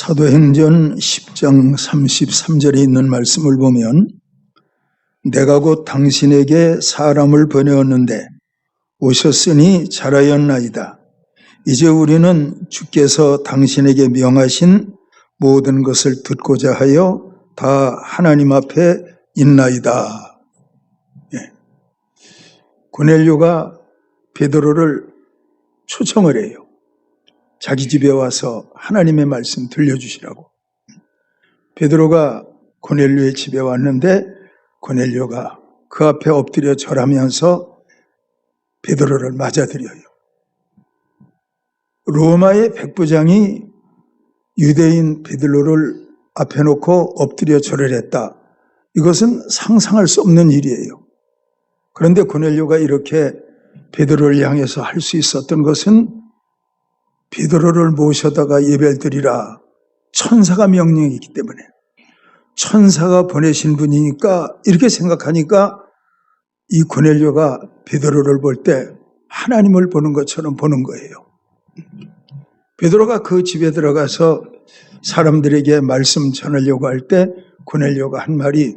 사도행전 10장 33절에 있는 말씀을 보면 내가 곧 당신에게 사람을 보내었는데 오셨으니 잘하였나이다. 이제 우리는 주께서 당신에게 명하신 모든 것을 듣고자 하여 다 하나님 앞에 있나이다. 고넬료가 베드로를 초청을 해요. 자기 집에 와서 하나님의 말씀 들려주시라고. 베드로가 고넬료의 집에 왔는데 고넬료가 그 앞에 엎드려 절하면서 베드로를 맞아들여요. 로마의 백부장이 유대인 베드로를 앞에 놓고 엎드려 절을 했다. 이것은 상상할 수 없는 일이에요. 그런데 고넬료가 이렇게 베드로를 향해서 할 수 있었던 것은 베드로를 모셔다가 예배를 드리라. 천사가 명령이기 때문에 천사가 보내신 분이니까 이렇게 생각하니까 이 고넬료가 베드로를 볼 때 하나님을 보는 것처럼 보는 거예요. 베드로가 그 집에 들어가서 사람들에게 말씀 전하려고 할 때 고넬료가 한 말이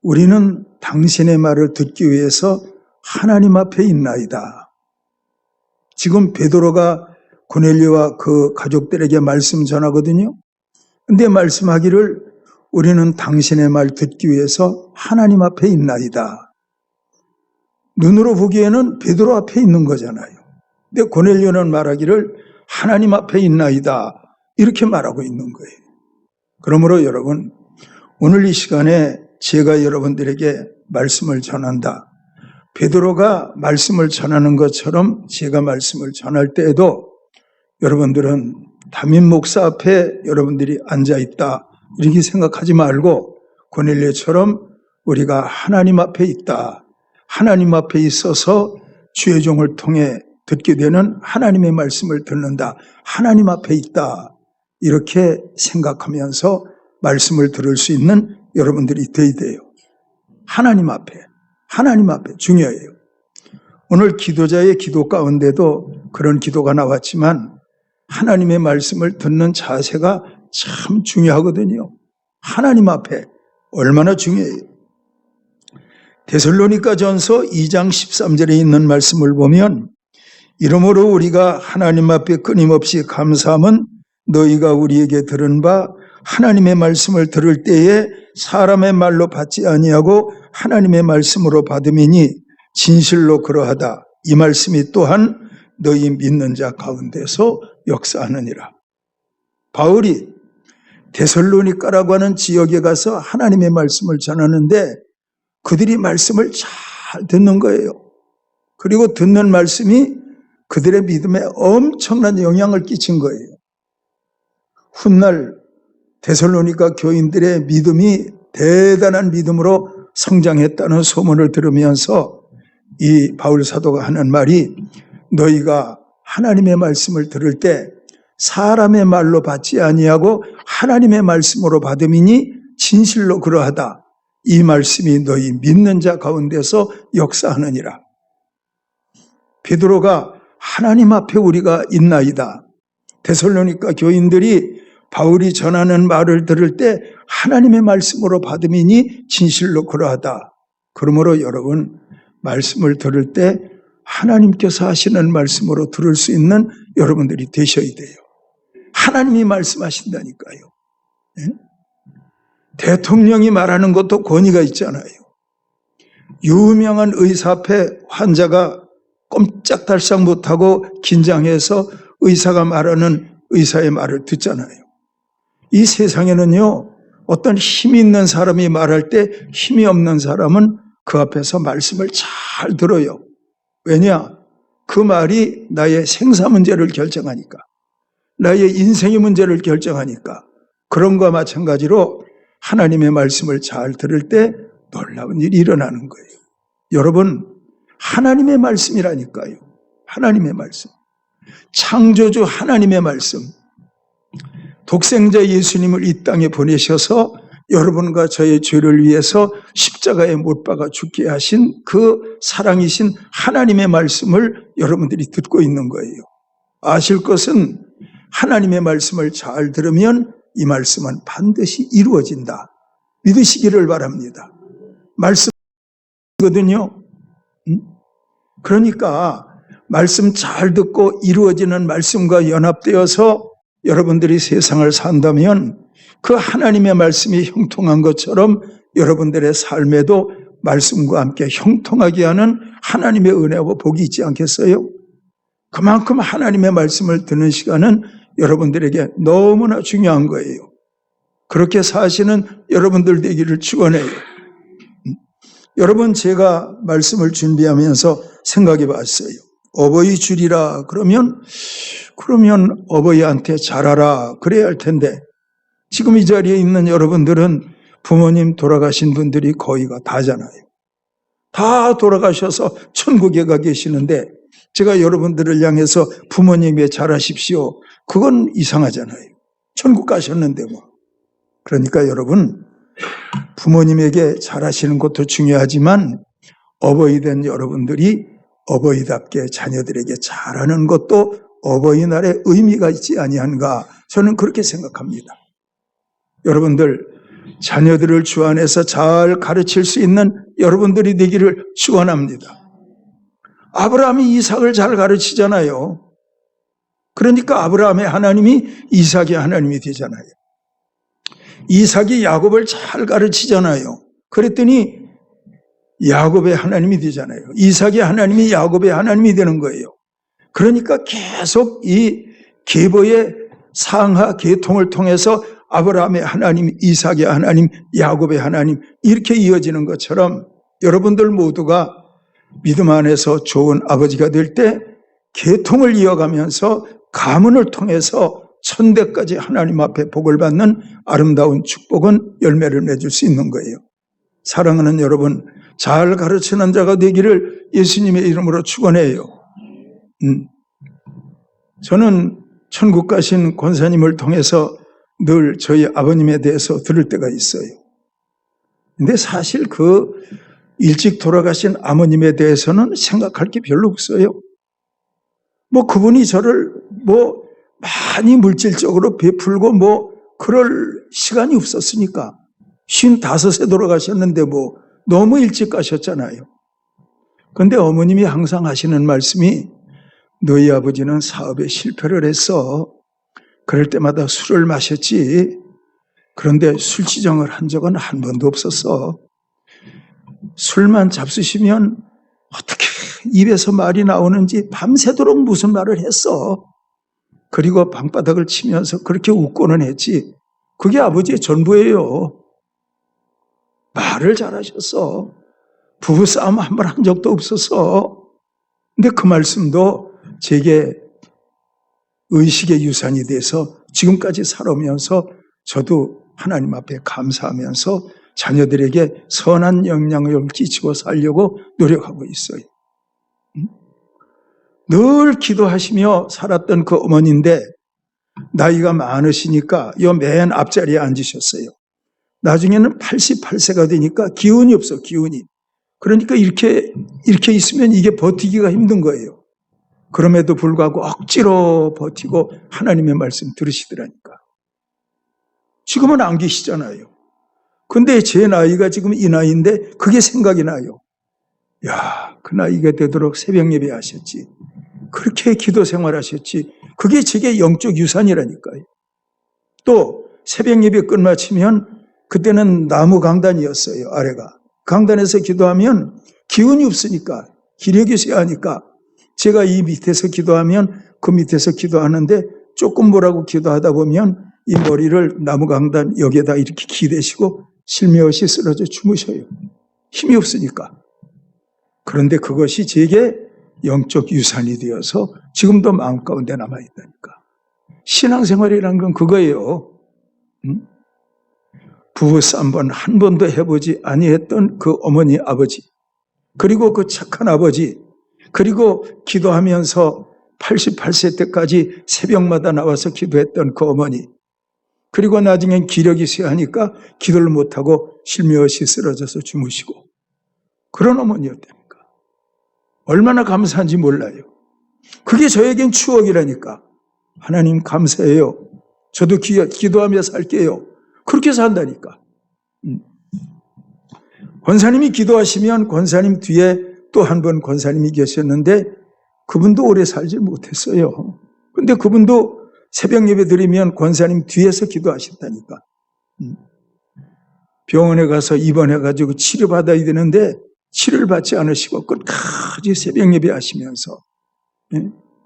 우리는 당신의 말을 듣기 위해서 하나님 앞에 있나이다. 지금 베드로가 고넬료와 그 가족들에게 말씀 전하거든요. 근데 말씀하기를 우리는 당신의 말 듣기 위해서 하나님 앞에 있나이다. 눈으로 보기에는 베드로 앞에 있는 거잖아요. 근데 고넬료는 말하기를 하나님 앞에 있나이다. 이렇게 말하고 있는 거예요. 그러므로 여러분, 오늘 이 시간에 제가 여러분들에게 말씀을 전한다. 베드로가 말씀을 전하는 것처럼 제가 말씀을 전할 때에도 여러분들은 담임 목사 앞에 여러분들이 앉아있다 이렇게 생각하지 말고 고넬료처럼 우리가 하나님 앞에 있다. 하나님 앞에 있어서 주의 종을 통해 듣게 되는 하나님의 말씀을 듣는다. 하나님 앞에 있다. 이렇게 생각하면서 말씀을 들을 수 있는 여러분들이 되어야 돼요. 하나님 앞에 중요해요. 오늘 기도자의 기도 가운데도 그런 기도가 나왔지만 하나님의 말씀을 듣는 자세가 참 중요하거든요. 하나님 앞에 얼마나 중요해요. 데살로니가전서 2장 13절에 있는 말씀을 보면 이러므로 우리가 하나님 앞에 끊임없이 감사함은 너희가 우리에게 들은 바 하나님의 말씀을 들을 때에 사람의 말로 받지 아니하고 하나님의 말씀으로 받음이니 진실로 그러하다. 이 말씀이 또한 너희 믿는 자 가운데서 역사하느니라. 바울이 데살로니가라고 하는 지역에 가서 하나님의 말씀을 전하는데 그들이 말씀을 잘 듣는 거예요. 그리고 듣는 말씀이 그들의 믿음에 엄청난 영향을 끼친 거예요. 훗날 데살로니가 교인들의 믿음이 대단한 믿음으로 성장했다는 소문을 들으면서 이 바울 사도가 하는 말이 너희가 하나님의 말씀을 들을 때 사람의 말로 받지 아니하고 하나님의 말씀으로 받음이니 진실로 그러하다. 이 말씀이 너희 믿는 자 가운데서 역사하느니라. 베드로가 하나님 앞에 우리가 있나이다. 데살로니가 교인들이 바울이 전하는 말을 들을 때 하나님의 말씀으로 받음이니 진실로 그러하다. 그러므로 여러분 말씀을 들을 때 하나님께서 하시는 말씀으로 들을 수 있는 여러분들이 되셔야 돼요. 하나님이 말씀하신다니까요. 대통령이 말하는 것도 권위가 있잖아요. 유명한 의사 앞에 환자가 꼼짝달싹 못하고 긴장해서 의사가 말하는 의사의 말을 듣잖아요. 이 세상에는요, 어떤 힘이 있는 사람이 말할 때 힘이 없는 사람은 그 앞에서 말씀을 잘 들어요. 왜냐? 그 말이 나의 생사 문제를 결정하니까, 나의 인생의 문제를 결정하니까. 그런 것과 마찬가지로 하나님의 말씀을 잘 들을 때 놀라운 일이 일어나는 거예요. 여러분, 하나님의 말씀이라니까요. 하나님의 말씀. 창조주 하나님의 말씀. 독생자 예수님을 이 땅에 보내셔서 여러분과 저의 죄를 위해서 십자가에 못 박아 죽게 하신 그 사랑이신 하나님의 말씀을 여러분들이 듣고 있는 거예요. 아실 것은 하나님의 말씀을 잘 들으면 이 말씀은 반드시 이루어진다. 믿으시기를 바랍니다. 말씀이거든요. 그러니까 말씀 잘 듣고 이루어지는 말씀과 연합되어서 여러분들이 세상을 산다면 그 하나님의 말씀이 형통한 것처럼 여러분들의 삶에도 말씀과 함께 형통하게 하는 하나님의 은혜와 복이 있지 않겠어요? 그만큼 하나님의 말씀을 듣는 시간은 여러분들에게 너무나 중요한 거예요. 그렇게 사시는 여러분들 되기를 축원해요. 여러분, 제가 말씀을 준비하면서 생각해 봤어요. 어버이 줄이라 그러면 어버이한테 잘하라 그래야 할 텐데, 지금 이 자리에 있는 여러분들은 부모님 돌아가신 분들이 거의가 다잖아요. 다 돌아가셔서 천국에 가 계시는데 제가 여러분들을 향해서 부모님에 잘하십시오, 그건 이상하잖아요. 천국 가셨는데 뭐. 그러니까 여러분, 부모님에게 잘하시는 것도 중요하지만 어버이 된 여러분들이 어버이답게 자녀들에게 잘하는 것도 어버이날의 의미가 있지 아니한가, 저는 그렇게 생각합니다. 여러분들, 자녀들을 주 안에서 잘 가르칠 수 있는 여러분들이 되기를 축원합니다. 아브라함이 이삭을 잘 가르치잖아요. 그러니까 아브라함의 하나님이 이삭의 하나님이 되잖아요. 이삭이 야곱을 잘 가르치잖아요. 그랬더니 야곱의 하나님이 되잖아요. 이삭의 하나님이 야곱의 하나님이 되는 거예요. 그러니까 계속 이 계보의 상하 계통을 통해서 아브라함의 하나님, 이삭의 하나님, 야곱의 하나님, 이렇게 이어지는 것처럼 여러분들 모두가 믿음 안에서 좋은 아버지가 될 때 계통을 이어가면서 가문을 통해서 천대까지 하나님 앞에 복을 받는 아름다운 축복은 열매를 맺을 수 있는 거예요. 사랑하는 여러분, 잘 가르치는 자가 되기를 예수님의 이름으로 축원해요. 저는 천국 가신 권사님을 통해서 늘 저희 아버님에 대해서 들을 때가 있어요. 근데 사실 그 일찍 돌아가신 아버님에 대해서는 생각할 게 별로 없어요. 뭐 그분이 저를 뭐 많이 물질적으로 베풀고 뭐 그럴 시간이 없었으니까. 55세 돌아가셨는데 뭐 너무 일찍 가셨잖아요. 그런데 어머님이 항상 하시는 말씀이, 너희 아버지는 사업에 실패를 했어. 그럴 때마다 술을 마셨지. 그런데 술지정을 한 적은 한 번도 없었어. 술만 잡수시면 어떻게 입에서 말이 나오는지 밤새도록 무슨 말을 했어. 그리고 방바닥을 치면서 그렇게 웃고는 했지. 그게 아버지의 전부예요. 말을 잘하셨어. 부부싸움 한 번 한 적도 없었어. 근데 그 말씀도 제게 의식의 유산이 돼서 지금까지 살아오면서 저도 하나님 앞에 감사하면서 자녀들에게 선한 영향을 끼치고 살려고 노력하고 있어요. 늘 기도하시며 살았던 그 어머니인데 나이가 많으시니까 이 맨 앞자리에 앉으셨어요. 나중에는 88세가 되니까 기운이 없어, 기운이. 그러니까 이렇게 있으면 이게 버티기가 힘든 거예요. 그럼에도 불구하고 억지로 버티고 하나님의 말씀 들으시더라니까. 지금은 안 계시잖아요. 근데 제 나이가 지금 이 나이인데 그게 생각이 나요. 야, 그 나이가 되도록 새벽 예배 하셨지. 그렇게 기도 생활하셨지. 그게 제게 영적 유산이라니까요. 또 새벽 예배 끝마치면 그때는 나무 강단이었어요, 아래가. 강단에서 기도하면 기운이 없으니까, 기력이 쇠하니까 제가 이 밑에서 기도하면 그 밑에서 기도하는데 조금 뭐라고 기도하다 보면 이 머리를 나무 강단 여기에다 이렇게 기대시고 실며시 쓰러져 주무셔요. 힘이 없으니까. 그런데 그것이 제게 영적 유산이 되어서 지금도 마음 가운데 남아있다니까. 신앙생활이란 건 그거예요. 부부싸움 한 번도 해보지 아니했던 그 어머니 아버지, 그리고 그 착한 아버지, 그리고 기도하면서 88세 때까지 새벽마다 나와서 기도했던 그 어머니, 그리고 나중엔 기력이 쇠하니까 기도를 못하고 실며시 쓰러져서 주무시고, 그런 어머니였다니까. 얼마나 감사한지 몰라요. 그게 저에겐 추억이라니까. 하나님 감사해요. 저도 기도하며 살게요. 그렇게 산다니까. 권사님이 기도하시면 권사님 뒤에 또 한 번 권사님이 계셨는데 그분도 오래 살지 못했어요. 근데 그분도 새벽 예배 드리면 권사님 뒤에서 기도하셨다니까. 병원에 가서 입원해가지고 치료받아야 되는데 치료를 받지 않으시고 끝까지 새벽 예배 하시면서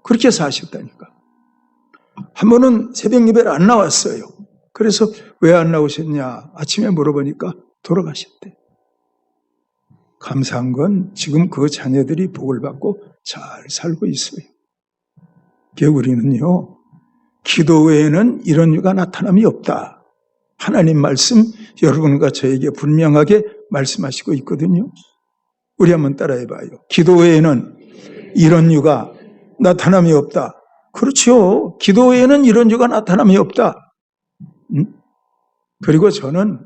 그렇게 사셨다니까. 한 번은 새벽 예배를 안 나왔어요. 그래서 왜 안 나오셨냐 아침에 물어보니까 돌아가셨대. 감사한 건 지금 그 자녀들이 복을 받고 잘 살고 있어요. 우리는요, 기도 외에는 이런 유가 나타남이 없다. 하나님 말씀 여러분과 저에게 분명하게 말씀하시고 있거든요. 우리 한번 따라해봐요. 기도 외에는 이런 유가 나타남이 없다. 그렇죠. 기도 외에는 이런 유가 나타남이 없다. 그리고 저는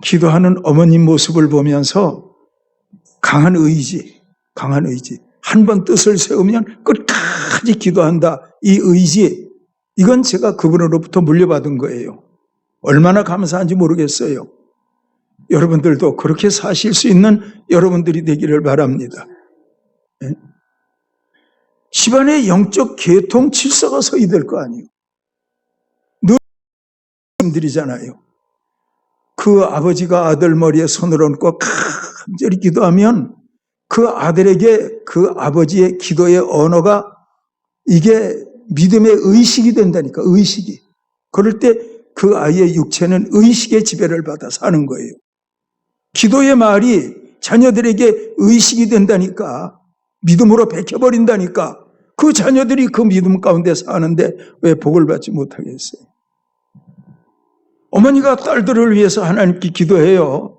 기도하는 어머님 모습을 보면서 강한 의지, 한 번 뜻을 세우면 끝까지 기도한다. 이 의지, 이건 제가 그분으로부터 물려받은 거예요. 얼마나 감사한지 모르겠어요. 여러분들도 그렇게 사실 수 있는 여러분들이 되기를 바랍니다. 집안의 영적 계통 질서가 서야 될 거 아니에요. 늘 말씀드리잖아요. 그 아버지가 아들 머리에 손을 얹고 간절히 기도하면 그 아들에게 그 아버지의 기도의 언어가 이게 믿음의 의식이 된다니까. 의식이. 그럴 때 그 아이의 육체는 의식의 지배를 받아 사는 거예요. 기도의 말이 자녀들에게 의식이 된다니까. 믿음으로 베껴버린다니까. 그 자녀들이 그 믿음 가운데 사는데 왜 복을 받지 못하겠어요? 어머니가 딸들을 위해서 하나님께 기도해요.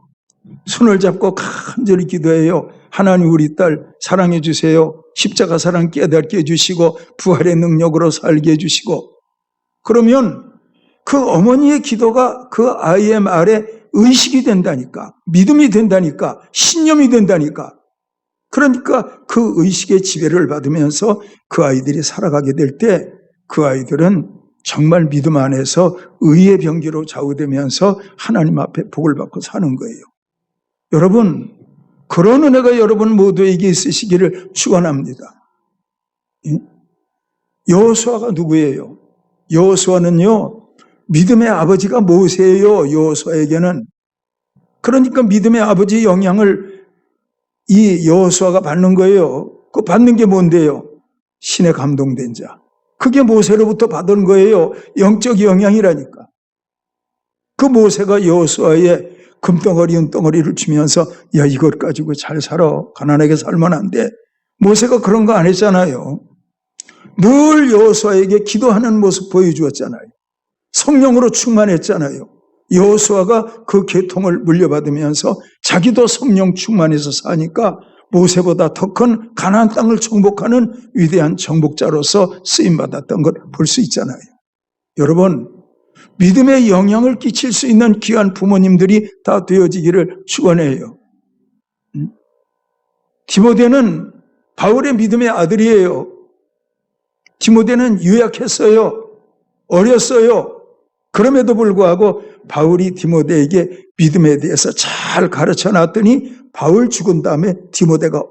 손을 잡고 간절히 기도해요. 하나님 우리 딸 사랑해 주세요. 십자가 사랑 깨닫게 해주시고 부활의 능력으로 살게 해주시고. 그러면 그 어머니의 기도가 그 아이의 말에 의식이 된다니까. 믿음이 된다니까. 신념이 된다니까. 그러니까 그 의식의 지배를 받으면서 그 아이들이 살아가게 될 때 그 아이들은 정말 믿음 안에서 의의 병기로 좌우되면서 하나님 앞에 복을 받고 사는 거예요. 여러분, 그런 은혜가 여러분 모두에게 있으시기를 축원합니다. 여호수아가 누구예요? 여호수아는요, 믿음의 아버지가 모세예요. 여호수아에게는. 그러니까 믿음의 아버지의 영향을 이 여호수아가 받는 거예요. 그 받는 게 뭔데요? 신의 감동된 자. 그게 모세로부터 받은 거예요. 영적 영향이라니까. 그 모세가 여호수아의 금덩어리 은덩어리를 주면서 야 이것 가지고 잘 살아. 가난하게 살면 안 돼. 모세가 그런 거 안 했잖아요. 늘 여호수아에게 기도하는 모습 보여주었잖아요. 성령으로 충만했잖아요. 여호수아가 그 계통을 물려받으면서 자기도 성령 충만해서 사니까 모세보다 더 큰 가나안 땅을 정복하는 위대한 정복자로서 쓰임받았던 걸 볼 수 있잖아요. 여러분, 믿음의 영향을 끼칠 수 있는 귀한 부모님들이 다 되어지기를 축원해요. 디모데는 바울의 믿음의 아들이에요. 디모데는 유약했어요. 어렸어요. 그럼에도 불구하고 바울이 디모데에게 믿음에 대해서 잘 가르쳐 놨더니 바울 죽은 다음에 디모데가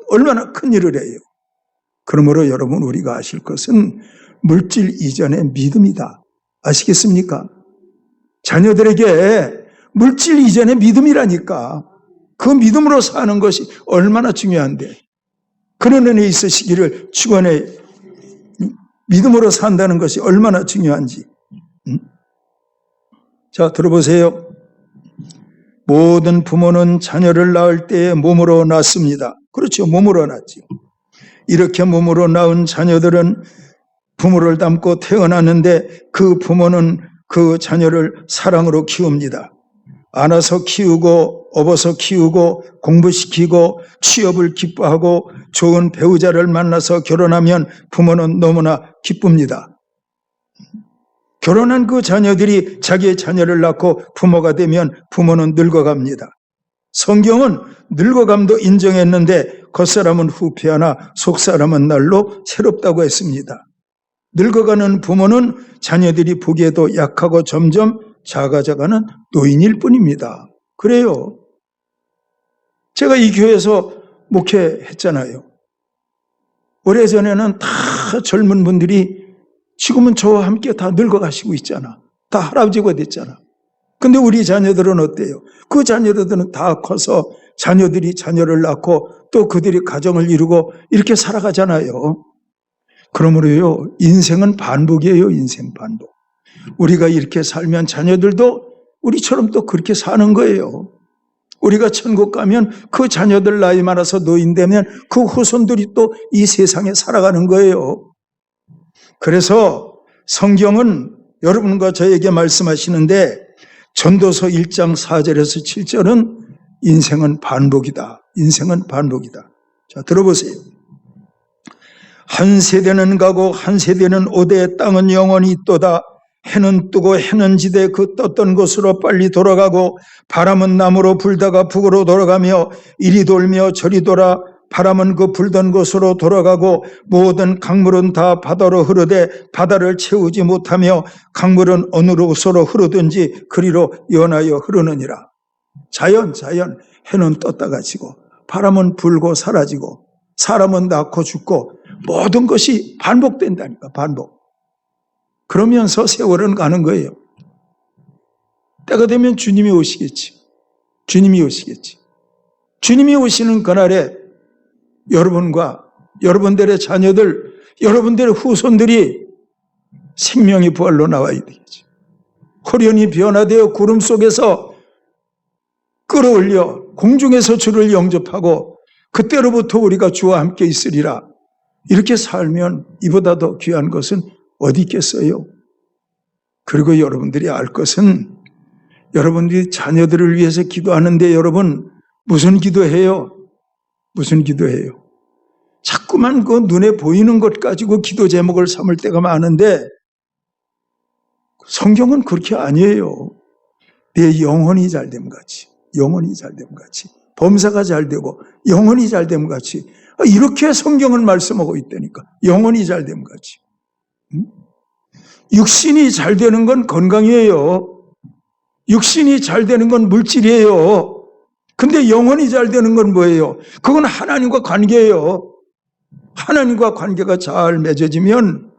얼마나 큰 일을 해요. 그러므로 여러분 우리가 아실 것은 물질 이전의 믿음이다. 아시겠습니까? 자녀들에게 물질 이전의 믿음이라니까. 그 믿음으로 사는 것이 얼마나 중요한데. 그런 은혜 있으시기를 축원해. 믿음으로 산다는 것이 얼마나 중요한지. 자, 들어보세요. 모든 부모는 자녀를 낳을 때에 몸으로 낳습니다. 그렇죠. 몸으로 낳죠. 이렇게 몸으로 낳은 자녀들은 부모를 닮고 태어났는데 그 부모는 그 자녀를 사랑으로 키웁니다. 안아서 키우고 업어서 키우고 공부시키고 취업을 기뻐하고 좋은 배우자를 만나서 결혼하면 부모는 너무나 기쁩니다. 결혼한 그 자녀들이 자기의 자녀를 낳고 부모가 되면 부모는 늙어갑니다. 성경은 늙어감도 인정했는데 겉사람은 후패하나 속사람은 날로 새롭다고 했습니다. 늙어가는 부모는 자녀들이 보기에도 약하고 점점 작아져가는 노인일 뿐입니다. 그래요. 제가 이 교회에서 목회했잖아요. 오래전에는 다 젊은 분들이 지금은 저와 함께 다 늙어가시고 있잖아. 다 할아버지가 됐잖아. 근데 우리 자녀들은 어때요? 그 자녀들은 다 커서 자녀들이 자녀를 낳고 또 그들이 가정을 이루고 이렇게 살아가잖아요. 그러므로요, 인생은 반복이에요. 인생 반복. 우리가 이렇게 살면 자녀들도 우리처럼 또 그렇게 사는 거예요. 우리가 천국 가면 그 자녀들 나이 많아서 노인 되면 그 후손들이 또 이 세상에 살아가는 거예요. 그래서 성경은 여러분과 저에게 말씀하시는데 전도서 1장 4절에서 7절은 인생은 반복이다. 인생은 반복이다. 자, 들어보세요. 한 세대는 가고 한 세대는 오되 땅은 영원히 있도다. 해는 뜨고 해는 지되 그 떴던 곳으로 빨리 돌아가고 바람은 남으로 불다가 북으로 돌아가며 이리 돌며 저리 돌아 바람은 그 불던 곳으로 돌아가고 모든 강물은 다 바다로 흐르되 바다를 채우지 못하며 강물은 어느 곳으로 흐르든지 그리로 연하여 흐르느니라. 자연 해는 떴다가 지고 바람은 불고 사라지고 사람은 낳고 죽고 모든 것이 반복된다니까. 반복. 그러면서 세월은 가는 거예요. 때가 되면 주님이 오시겠지. 주님이 오시겠지. 주님이 오시는 그날에 여러분과 여러분들의 자녀들, 여러분들의 후손들이 생명의 부활로 나와야 되겠지. 호련히 변화되어 구름 속에서 끌어올려 공중에서 주를 영접하고 그때로부터 우리가 주와 함께 있으리라. 이렇게 살면 이보다 더 귀한 것은 어디 있겠어요? 그리고 여러분들이 알 것은 여러분들이 자녀들을 위해서 기도하는데 여러분 무슨 기도해요? 무슨 기도해요? 자꾸만 그 눈에 보이는 것 가지고 기도 제목을 삼을 때가 많은데 성경은 그렇게 아니에요. 내 영혼이 잘됨 같이, 영혼이 잘됨 같이, 범사가 잘되고 영혼이 잘됨 같이 이렇게 성경은 말씀하고 있다니까. 영혼이 잘됨 같이. 육신이 잘 되는 건 건강이에요. 육신이 잘 되는 건 물질이에요. 근데 영혼이 잘 되는 건 뭐예요? 그건 하나님과 관계예요. 하나님과 관계가 잘 맺어지면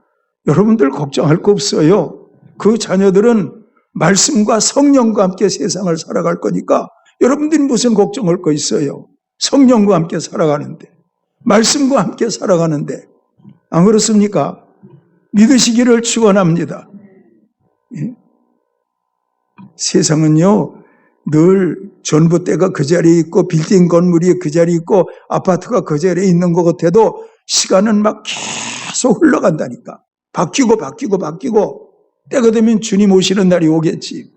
여러분들 걱정할 거 없어요. 그 자녀들은 말씀과 성령과 함께 세상을 살아갈 거니까 여러분들이 무슨 걱정할 거 있어요? 성령과 함께 살아가는데, 말씀과 함께 살아가는데, 안 그렇습니까? 믿으시기를 축원합니다. 예? 세상은요 늘 전봇대가 그 자리에 있고 빌딩 건물이 그 자리에 있고 아파트가 그 자리에 있는 것 같아도 시간은 막 계속 흘러간다니까. 바뀌고 때가 되면 주님 오시는 날이 오겠지.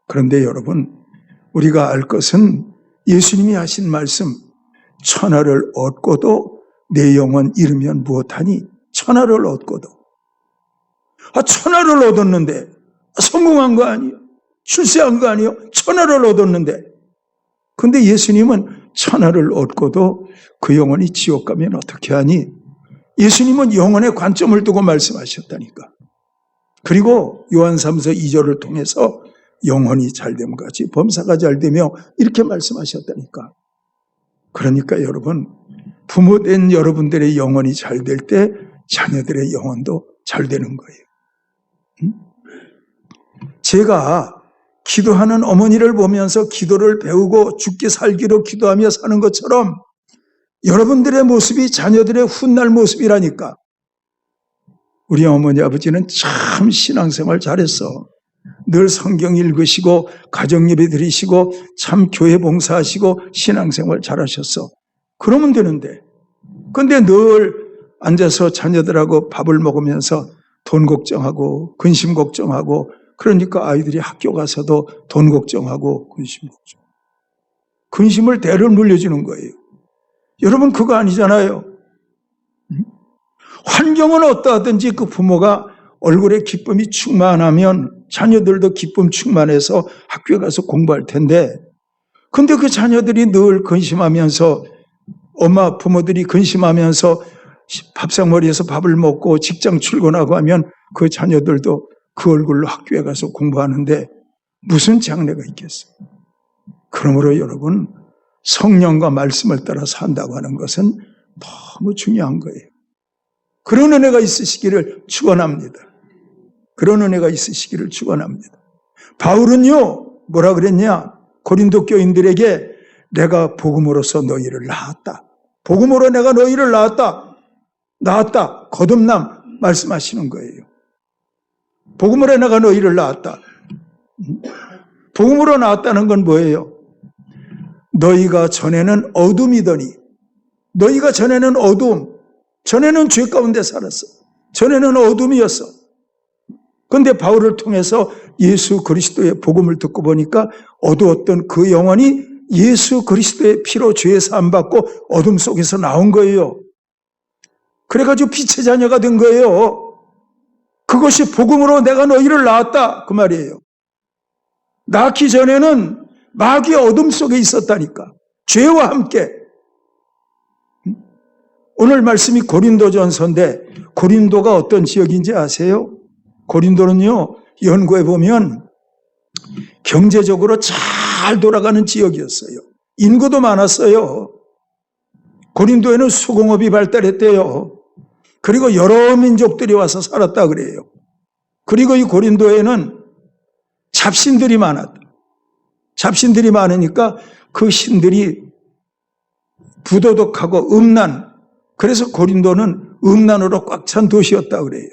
그런데 여러분 우리가 알 것은 예수님이 하신 말씀, 천하를 얻고도 내 영혼 잃으면 무엇하니? 천하를 얻고도. 천하를 얻었는데 성공한 거 아니에요? 출세한 거 아니에요? 천하를 얻었는데. 근데 예수님은 천하를 얻고도 그 영혼이 지옥 가면 어떻게 하니? 예수님은 영혼의 관점을 두고 말씀하셨다니까. 그리고 요한 3서 2절을 통해서 영혼이 잘됨 같이 범사가 잘되며 이렇게 말씀하셨다니까. 그러니까 여러분, 부모된 여러분들의 영혼이 잘 될 때 자녀들의 영혼도 잘 되는 거예요. 제가 기도하는 어머니를 보면서 기도를 배우고 죽기 살기로 기도하며 사는 것처럼 여러분들의 모습이 자녀들의 훗날 모습이라니까. 우리 어머니 아버지는 참 신앙생활 잘했어. 늘 성경 읽으시고 가정예배 드리시고 참 교회 봉사하시고 신앙생활 잘하셨어. 그러면 되는데. 근데 늘 앉아서 자녀들하고 밥을 먹으면서 돈 걱정하고 근심 걱정하고 그러니까 아이들이 학교 가서도 돈 걱정하고 근심 걱정. 근심을 대를 물려주는 거예요. 여러분 그거 아니잖아요. 환경은 어떠하든지 그 부모가 얼굴에 기쁨이 충만하면 자녀들도 기쁨 충만해서 학교에 가서 공부할 텐데 근데 그 자녀들이 늘 근심하면서 부모들이 근심하면서 밥상머리에서 밥을 먹고 직장 출근하고 하면 그 자녀들도 그 얼굴로 학교에 가서 공부하는데 무슨 장래가 있겠어요? 그러므로 여러분, 성령과 말씀을 따라 산다고 하는 것은 너무 중요한 거예요. 그런 은혜가 있으시기를 축원합니다. 그런 은혜가 있으시기를 축원합니다. 바울은요, 뭐라 그랬냐? 고린도 교인들에게 내가 복음으로써 너희를 낳았다. 복음으로 내가 너희를 낳았다. 거듭남 말씀하시는 거예요. 복음으로 내가 너희를 낳았다. 복음으로 낳았다는 건 뭐예요? 너희가 전에는 어둠이더니, 너희가 전에는 어둠, 전에는 죄 가운데 살았어. 전에는 어둠이었어. 그런데 바울을 통해서 예수 그리스도의 복음을 듣고 보니까 어두웠던 그 영혼이 예수 그리스도의 피로 죄 사함 받고 어둠 속에서 나온 거예요. 그래가지고 빛의 자녀가 된 거예요. 그것이 복음으로 내가 너희를 낳았다 그 말이에요. 낳기 전에는 마귀의 어둠 속에 있었다니까. 죄와 함께. 오늘 말씀이 고린도전서인데 고린도가 어떤 지역인지 아세요? 고린도는요, 연구해 보면 경제적으로 잘 돌아가는 지역이었어요. 인구도 많았어요. 고린도에는 수공업이 발달했대요. 그리고 여러 민족들이 와서 살았다 그래요. 그리고 이 고린도에는 잡신들이 많았다. 잡신들이 많으니까 그 신들이 부도덕하고 음란, 그래서 고린도는 음란으로 꽉 찬 도시였다 그래요.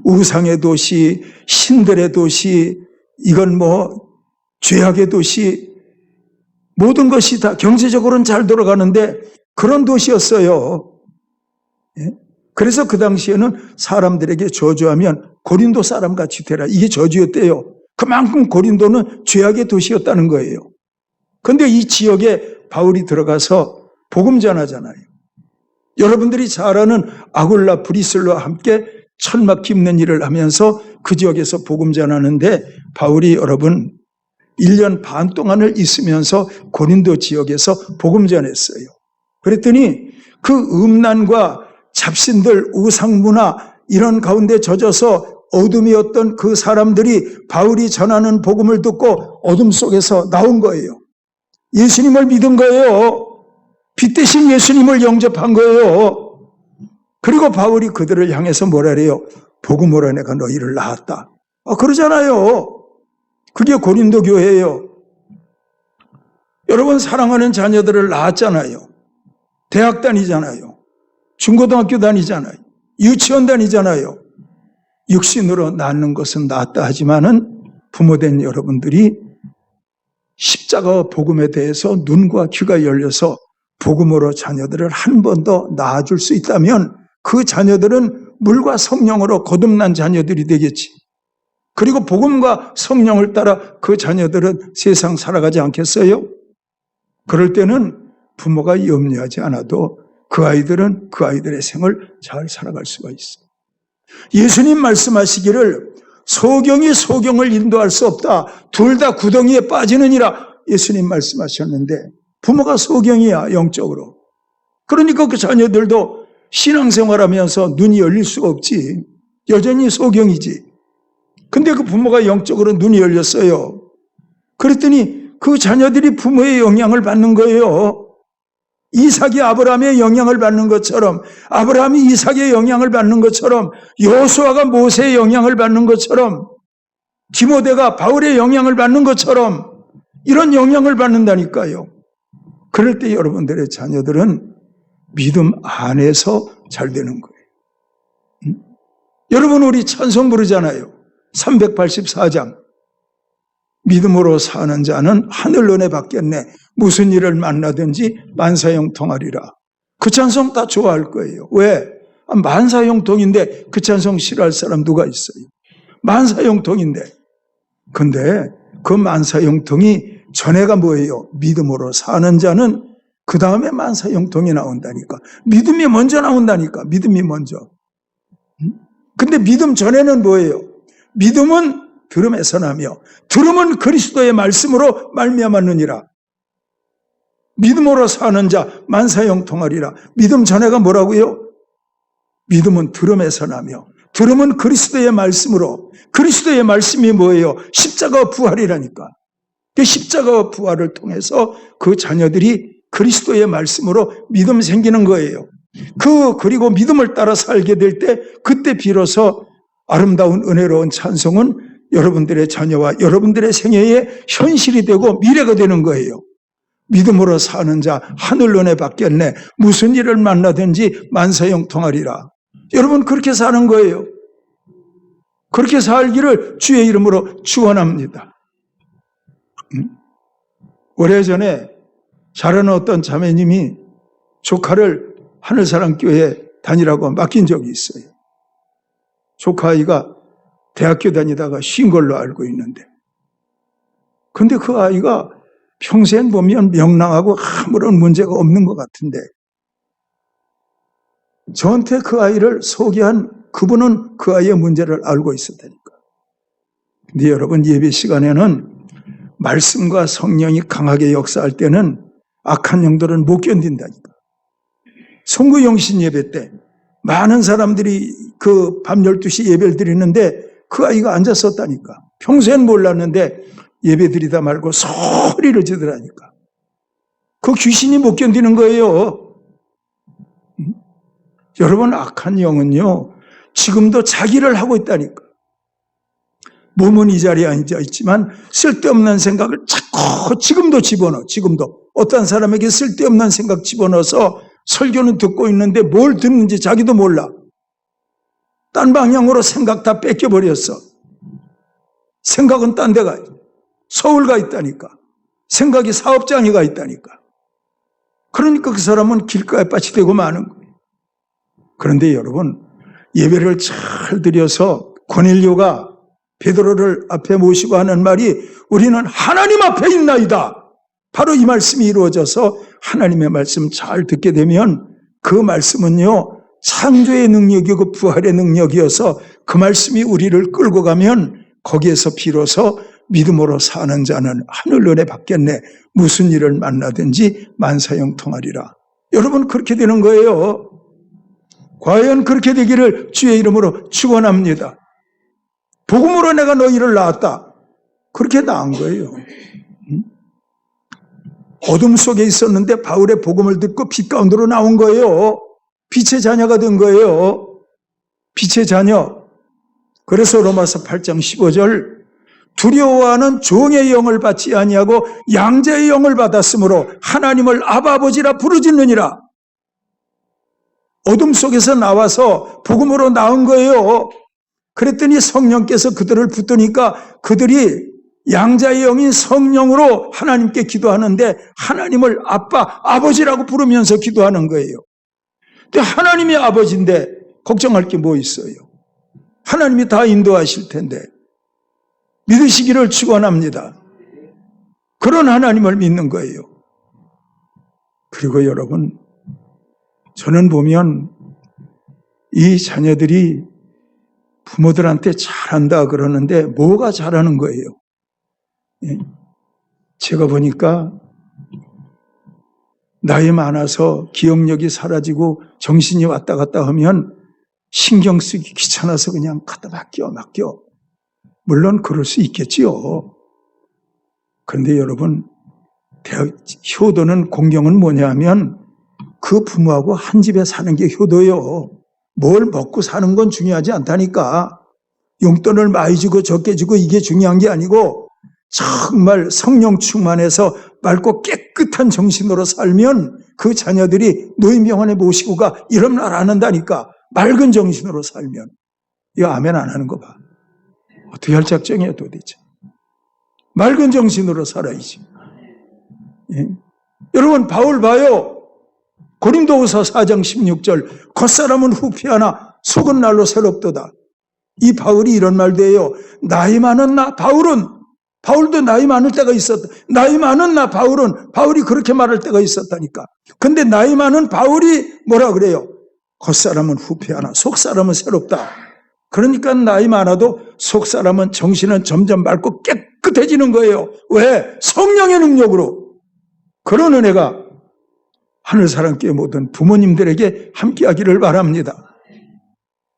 우상의 도시, 신들의 도시, 이건 죄악의 도시, 모든 것이 다 경제적으로는 잘 돌아가는데 그런 도시였어요. 그래서 그 당시에는 사람들에게 저주하면 고린도 사람같이 되라, 이게 저주였대요. 그만큼 고린도는 죄악의 도시였다는 거예요. 그런데 이 지역에 바울이 들어가서 복음 전하잖아요. 여러분들이 잘 아는 아굴라 브리슬라와 함께 천막 깁는 일을 하면서 그 지역에서 복음 전하는데 바울이 여러분 1년 반 동안을 있으면서 고린도 지역에서 복음 전했어요. 그랬더니 그 음란과 잡신들, 우상문화 이런 가운데 젖어서 어둠이었던 그 사람들이 바울이 전하는 복음을 듣고 어둠 속에서 나온 거예요. 예수님을 믿은 거예요. 빛 대신 예수님을 영접한 거예요. 그리고 바울이 그들을 향해서 뭐라 그래요? 복음으로 내가 너희를 낳았다. 그러잖아요. 그게 고린도 교회예요. 여러분 사랑하는 자녀들을 낳았잖아요. 대학 다니잖아요. 중고등학교 다니잖아요. 유치원 다니잖아요. 육신으로 낳는 것은 낫다 하지만은 부모된 여러분들이 십자가와 복음에 대해서 눈과 귀가 열려서 복음으로 자녀들을 한 번 더 낳아줄 수 있다면 그 자녀들은 물과 성령으로 거듭난 자녀들이 되겠지. 그리고 복음과 성령을 따라 그 자녀들은 세상 살아가지 않겠어요? 그럴 때는 부모가 염려하지 않아도 그 아이들은 그 아이들의 생을 잘 살아갈 수가 있어요. 예수님 말씀하시기를 소경이 소경을 인도할 수 없다. 둘 다 구덩이에 빠지느니라. 예수님 말씀하셨는데 부모가 소경이야, 영적으로. 그러니까 그 자녀들도 신앙생활하면서 눈이 열릴 수가 없지. 여전히 소경이지. 근데 그 부모가 영적으로 눈이 열렸어요. 그랬더니 그 자녀들이 부모의 영향을 받는 거예요. 이삭이 아브라함의 영향을 받는 것처럼, 아브라함이 이삭의 영향을 받는 것처럼, 여호수아가 모세의 영향을 받는 것처럼, 디모데가 바울의 영향을 받는 것처럼 이런 영향을 받는다니까요. 그럴 때 여러분들의 자녀들은 믿음 안에서 잘 되는 거예요. 여러분 우리 찬송 부르잖아요. 384장. 믿음으로 사는 자는 하늘 은혜 받겠네. 무슨 일을 만나든지 만사형통하리라. 그 찬송 다 좋아할 거예요. 왜? 만사형통인데 그 찬송 싫어할 사람 누가 있어요? 만사형통인데. 근데 그 만사형통이 전에가 뭐예요? 믿음으로 사는 자는 그 다음에 만사형통이 나온다니까. 믿음이 먼저 나온다니까. 믿음이 먼저. 근데 믿음 전에는 뭐예요? 믿음은 들음에서 나며 들음은 그리스도의 말씀으로 말미암았느니라. 믿음으로 사는 자 만사형통하리라. 믿음 전에가 뭐라고요? 믿음은 들음에서 나며 들음은 그리스도의 말씀으로. 그리스도의 말씀이 뭐예요? 십자가와 부활이라니까. 그 십자가와 부활을 통해서 그 자녀들이 그리스도의 말씀으로 믿음 생기는 거예요. 그리고 믿음을 따라 살게 될 때 그때 비로소 아름다운 은혜로운 찬송은 여러분들의 자녀와 여러분들의 생애에 현실이 되고 미래가 되는 거예요. 믿음으로 사는 자 하늘 은혜 받겠네. 무슨 일을 만나든지 만사형통하리라. 여러분 그렇게 사는 거예요. 그렇게 살기를 주의 이름으로 축원합니다. 오래전에 잘하는 어떤 자매님이 조카를 하늘사랑교회에 다니라고 맡긴 적이 있어요. 조카 아이가 대학교 다니다가 쉰 걸로 알고 있는데, 근데 그 아이가 평생 보면 명랑하고 아무런 문제가 없는 것 같은데, 저한테 그 아이를 소개한 그분은 그 아이의 문제를 알고 있었다니까. 근데 여러분, 예배 시간에는 말씀과 성령이 강하게 역사할 때는 악한 영들은 못 견딘다니까. 송구 영신 예배 때 많은 사람들이 그 밤 12시 예배를 드리는데 그 아이가 앉았었다니까. 평소엔 몰랐는데 예배 드리다 말고 소리를 지르라니까. 그 귀신이 못 견디는 거예요. 여러분, 악한 영은요, 지금도 자기를 하고 있다니까. 몸은 이 자리에 앉아 있지만 쓸데없는 생각을 자꾸 지금도 집어넣어. 지금도 어떤 사람에게 쓸데없는 생각 집어넣어서 설교는 듣고 있는데 뭘 듣는지 자기도 몰라. 딴 방향으로 생각 다 뺏겨버렸어. 생각은 딴 데가 서울 가 있다니까. 생각이 사업장에 가 있다니까. 그러니까 그 사람은 길가에 빠치되고 마는 거예요. 그런데 여러분, 예배를 잘 드려서 고넬료가 베드로를 앞에 모시고 하는 말이 우리는 하나님 앞에 있나이다. 바로 이 말씀이 이루어져서 하나님의 말씀 잘 듣게 되면 그 말씀은요, 창조의 능력이고 부활의 능력이어서 그 말씀이 우리를 끌고 가면 거기에서 비로소 믿음으로 사는 자는 하늘 은혜 받겠네. 무슨 일을 만나든지 만사형통하리라. 여러분, 그렇게 되는 거예요. 과연 그렇게 되기를 주의 이름으로 축원합니다. 복음으로 내가 너희를 낳았다. 그렇게 낳은 거예요. 어둠 속에 있었는데 바울의 복음을 듣고 빛 가운데로 나온 거예요. 빛의 자녀가 된 거예요. 빛의 자녀. 그래서 로마서 8장 15절, 두려워하는 종의 영을 받지 아니하고 양자의 영을 받았으므로 하나님을 아바 아버지라 부르짖느니라. 어둠 속에서 나와서 복음으로 나온 거예요. 그랬더니 성령께서 그들을 붙드니까 그들이 양자의 영인 성령으로 하나님께 기도하는데 하나님을 아빠, 아버지라고 부르면서 기도하는 거예요. 근데 하나님이 아버지인데 걱정할 게 뭐 있어요? 하나님이 다 인도하실 텐데 믿으시기를 축원합니다. 그런 하나님을 믿는 거예요. 그리고 여러분, 저는 보면 이 자녀들이 부모들한테 잘한다 그러는데 뭐가 잘하는 거예요? 제가 보니까 나이 많아서 기억력이 사라지고 정신이 왔다 갔다 하면 신경 쓰기 귀찮아서 그냥 갖다 맡겨. 물론 그럴 수 있겠지요. 그런데 여러분, 효도는, 공경은 뭐냐면 그 부모하고 한 집에 사는 게 효도요. 뭘 먹고 사는 건 중요하지 않다니까. 용돈을 많이 주고 적게 주고 이게 중요한 게 아니고 정말 성령 충만해서 맑고 깨끗한 정신으로 살면 그 자녀들이 노인병원에 모시고 가 이런 말 안 한다니까. 맑은 정신으로 살면. 이거 아멘 안 하는 거 봐. 어떻게 할 작정이야 도대체. 맑은 정신으로 살아야지. 예? 여러분, 바울 봐요. 고린도후서 4장 16절, 겉사람은 후피하나 속은 날로 새롭도다. 이 바울이 이런 말도 해요. 나이 많은 나 바울도 나이 많을 때가 있었다. 나이 많은 나 바울이 그렇게 말할 때가 있었다니까. 근데 나이 많은 바울이 뭐라 그래요? 겉사람은 후피하나 속사람은 새롭다. 그러니까 나이 많아도 속사람은, 정신은 점점 맑고 깨끗해지는 거예요. 왜? 성령의 능력으로. 그런 은혜가 하늘사랑교회 모든 부모님들에게 함께하기를 바랍니다.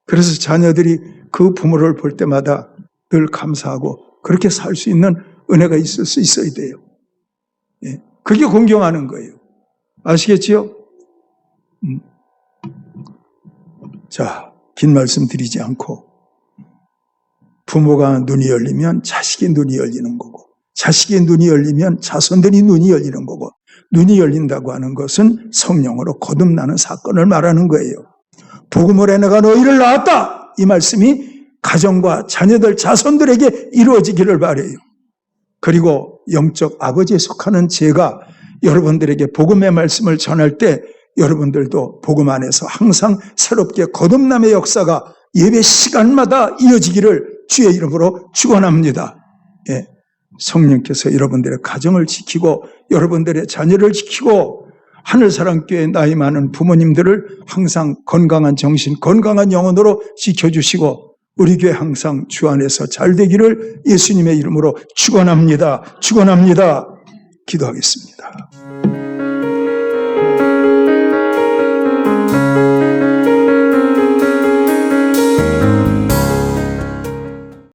그래서 자녀들이 그 부모를 볼 때마다 늘 감사하고 그렇게 살 수 있는 은혜가 있을 수 있어야 돼요. 예. 그게 공경하는 거예요. 아시겠지요? 자, 긴 말씀 드리지 않고 부모가 눈이 열리면 자식이 눈이 열리는 거고 자식이 눈이 열리면 자손들이 눈이 열리는 거고 눈이 열린다고 하는 것은 성령으로 거듭나는 사건을 말하는 거예요. 복음으로 내가 너희를 낳았다. 이 말씀이 가정과 자녀들, 자손들에게 이루어지기를 바라요. 그리고 영적 아버지에 속하는 제가 여러분들에게 복음의 말씀을 전할 때 여러분들도 복음 안에서 항상 새롭게 거듭남의 역사가 예배 시간마다 이어지기를 주의 이름으로 축원합니다. 예. 성령께서 여러분들의 가정을 지키고 여러분들의 자녀를 지키고 하늘사랑교회 나이 많은 부모님들을 항상 건강한 정신, 건강한 영혼으로 지켜주시고 우리 교회 항상 주 안에서 잘 되기를 예수님의 이름으로 축원합니다. 축원합니다. 기도하겠습니다.